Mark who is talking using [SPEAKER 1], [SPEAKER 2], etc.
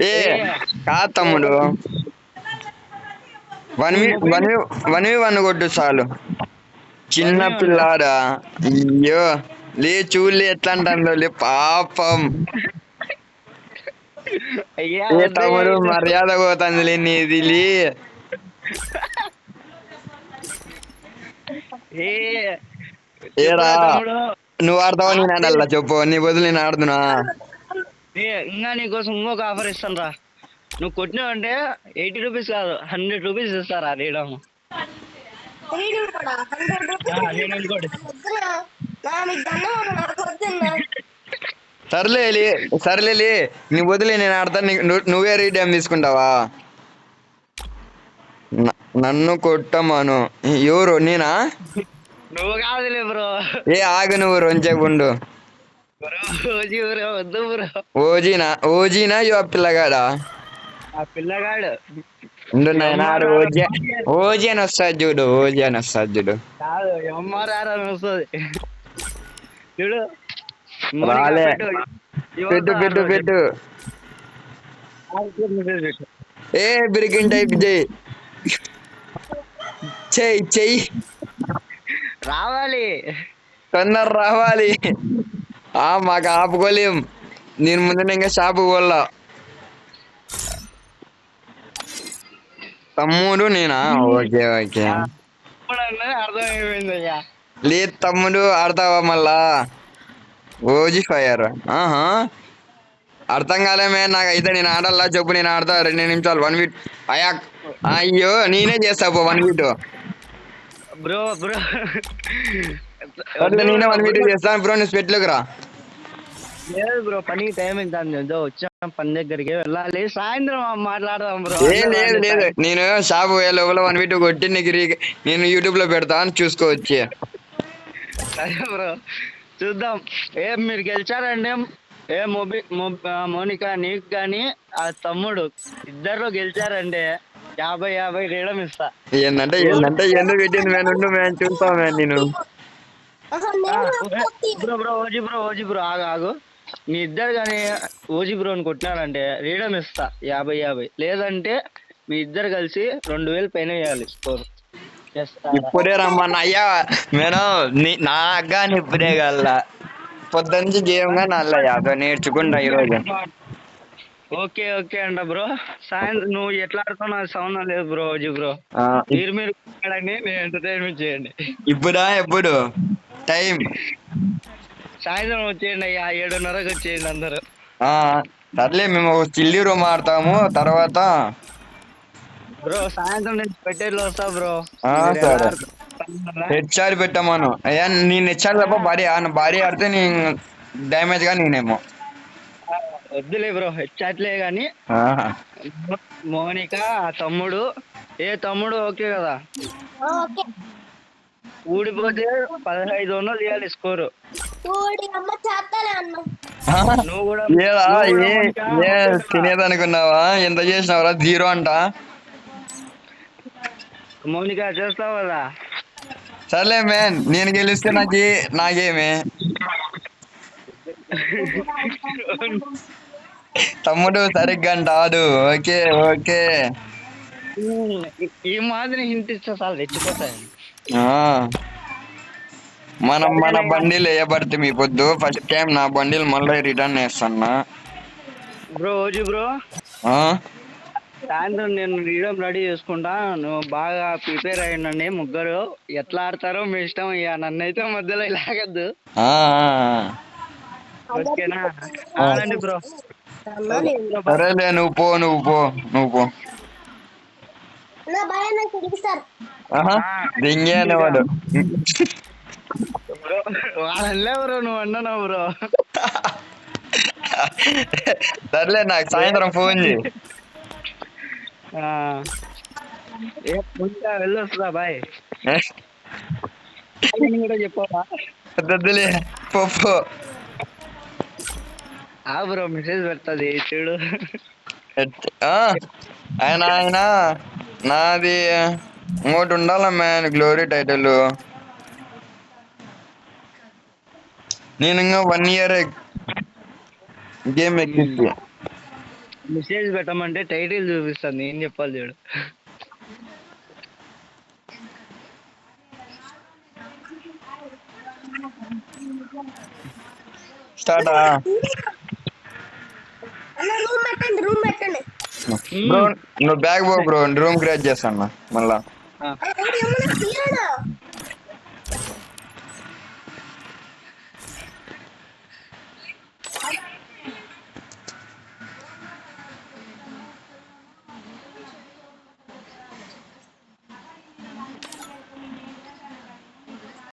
[SPEAKER 1] ఏ కాదు తమ్ముడు, one one కొట్టు చాలు. చిన్న పిల్లాడా, అయ్యో లే చూలే ఎట్లా అంటాను లే పాపం. ఏ తమ్ముడు మర్యాద పోతుంది నీది. ఏరా నువ్వు ఆడతావా నేను ఆడాలా చెప్పు, నీ బదులు నేను ఆడుతున్నా.
[SPEAKER 2] ఇంకా నీకోసం ఇంకొక ఆఫర్ ఇస్తాను రా. నువ్వు కొట్టినావు అంటే 80 రూపీస్ కాదు 100 రూపీస్ ఇస్తారా రీడమ్.
[SPEAKER 1] సర్లే నీ వదిలే నేను ఆడతా. నువ్వే రీడేమ్ తీసుకుంటావా? నన్ను కొట్టమాను. ఎవరు నేనా?
[SPEAKER 2] నువ్వు కాదులే బ్రో.
[SPEAKER 1] ఏ ఆగు నువ్వు రొంచేపుండు.
[SPEAKER 2] వద్దు బ్రో.
[SPEAKER 1] ఓజీనా ఆ పిల్లగాడా?
[SPEAKER 2] ఆ పిల్లగాడు
[SPEAKER 1] ఓజీ అని వస్తాడు చూడు.
[SPEAKER 2] కాదు ఎంఆర్ఆర్ అని వస్తుంది చూడు.
[SPEAKER 1] రాలే. పెట్టు ఏ బ్రికింగ్ టైప్ చెయ్యి
[SPEAKER 2] రావాలి,
[SPEAKER 1] తొందర రావాలి. మాకు ఆపుకోలేం. నేను ముందు ఇంకా షాపు పోలా. తమ్ముడు నేనా? ఓకే
[SPEAKER 2] అర్థమైపోయింది.
[SPEAKER 1] లేదు తమ్ముడు ఆడతావా మళ్ళా? ఓజీ ఫైర్ అర్థం కాలేమే నాకైతే. నేను ఆడాలా చెప్పు, నేను ఆడతా 2 నిమిషాలు 1v. అయ్యో నేనే చేస్తా 1v2
[SPEAKER 2] బ్రో.
[SPEAKER 1] నేనే 1v2 చేస్తాను బ్రో. నువ్వు స్పెట్లోకి రా.
[SPEAKER 2] లేదు బ్రో, పనికి టైం అవుతుంది. వచ్చాం పని దగ్గరికి వెళ్ళాలి. సాయంత్రం మాట్లాడదాం బ్రో.
[SPEAKER 1] లేదు నేను షాప్ పోయే లోపల 1v2 కొట్టి నీకు నేను యూట్యూబ్ లో పెడతా అని చూసుకోవచ్చు.
[SPEAKER 2] సరే బ్రో చూద్దాం. మీరు గెలిచారండి. మోనికా నీకు కానీ ఆ తమ్ముడు ఇద్దరు గెలిచారంటే 50 రీడమ్ ఇస్తా.
[SPEAKER 1] ఏంటంటే ఎందుకు పెట్టింది మేము చూస్తాం నేను.
[SPEAKER 2] ఓజీ బ్రో ఆగు. మీ ఇద్దరు కానీ ఓజీ బ్రోని కొట్టినారంటే రీడమ్ ఇస్తా 50. లేదంటే మీ ఇద్దరు కలిసి 2000 పైన వేయాలి స్కోర్.
[SPEAKER 1] ఇప్పుడే రమ్మన్నా అయ్యా మేడం. నాగా ఇప్పుడే కల్లా పొద్దుంచి గేమ్ గా నల్ల 50 నేర్చుకుంటా ఈరోజు.
[SPEAKER 2] ఓకే అంట బ్రో. సాయంత్రం నువ్వు ఎట్లా ఆడుతావు నాకు సంబంధం లేదు బ్రో. ఓజీ బ్రో మీరు ఆడండి, నేను ఎంటర్టైన్మెంట్ చేయండి.
[SPEAKER 1] ఎప్పుడు టైం?
[SPEAKER 2] సాయంత్రం వచ్చేయండి అయ్యా, 7:30కి వచ్చేయండి అందరు.
[SPEAKER 1] సర్లే మేము చిల్లి రూమ్ ఆడతాము తర్వాత.
[SPEAKER 2] బ్రో సాయంత్రం నేను పెట్టేలో వస్తా బ్రో.
[SPEAKER 1] సరే హెచ్ఆర్ పెట్టామను. అయ్యా నేను హెచ్ఆర్ తప్ప భారీ ఆడితే నీ డ్యామేజ్ గా నేనేమో.
[SPEAKER 2] వద్దులే బ్రో హెచ్ఆర్లే గాని. మోనిక తమ్ముడు. తమ్ముడు ఓకే కదా? ఊడిపోతే 1500 ఇవ్వాలి స్కోరు. నువ్వు కూడా
[SPEAKER 1] తినేదనుకున్నావా? ఎంత చేసినావురా? 0 అంట.
[SPEAKER 2] మౌనిక చేస్తావు కదా?
[SPEAKER 1] సర్లే మ్యాన్, నేను గెలిస్తే నాకేమే. తమ్ముడు సరిగ్గా అంటాడు. ఓకే
[SPEAKER 2] ఈ మాదిరి హింట్ ఇస్తే చాలు తెచ్చిపోతాయి.
[SPEAKER 1] మన బండిలు వేయబడితే మీ పొద్దు ఫస్ట్ టైం నా బండిలు మళ్ళీ రిటర్న్ వేస్తున్నా
[SPEAKER 2] బ్రో. సాయంత్రం నేను రీడమ్ రెడీ చేసుకుంటా. నువ్వు బాగా ప్రిపేర్ అయ్యండి. ముగ్గురు ఎట్లా ఆడతారో మీ ఇష్టం. ఇక నన్నైతే మధ్యలో లాగద్దు. ఓకేనా? ఆడండి బ్రో.
[SPEAKER 1] సరేలే నువ్వు పో. దింగేనే వాడు.
[SPEAKER 2] వాళ్ళే బ్రో, నువ్వు అన్నావు బ్రో.
[SPEAKER 1] సర్లే నాకు సాయంత్రం ఫోన్ చేయి.
[SPEAKER 2] వెళ్ళొస్తా బాయ్. కూడా చెప్పవా?
[SPEAKER 1] పో.
[SPEAKER 2] బ్రో మెసేజ్ పెడతాది చూడు.
[SPEAKER 1] ఆయన నాది ఇంకోటి ఉండాలమ్మా గ్లోరీ టైటిల్. నేను ఇంకా 1 year గేమ్ ఎక్కించి
[SPEAKER 2] మెసేజ్ పెట్టమంటే టైటిల్ చూపిస్తుంది, ఏం చెప్పాలి చూడు.
[SPEAKER 1] స్టార్టా
[SPEAKER 3] రూమ్ పెట్టండి.
[SPEAKER 1] బ్రో నువ్వు బ్యాగ్ పో బ్రో, రూమ్ క్రియేట్ చేస్తాను మళ్ళా.
[SPEAKER 2] ఆ.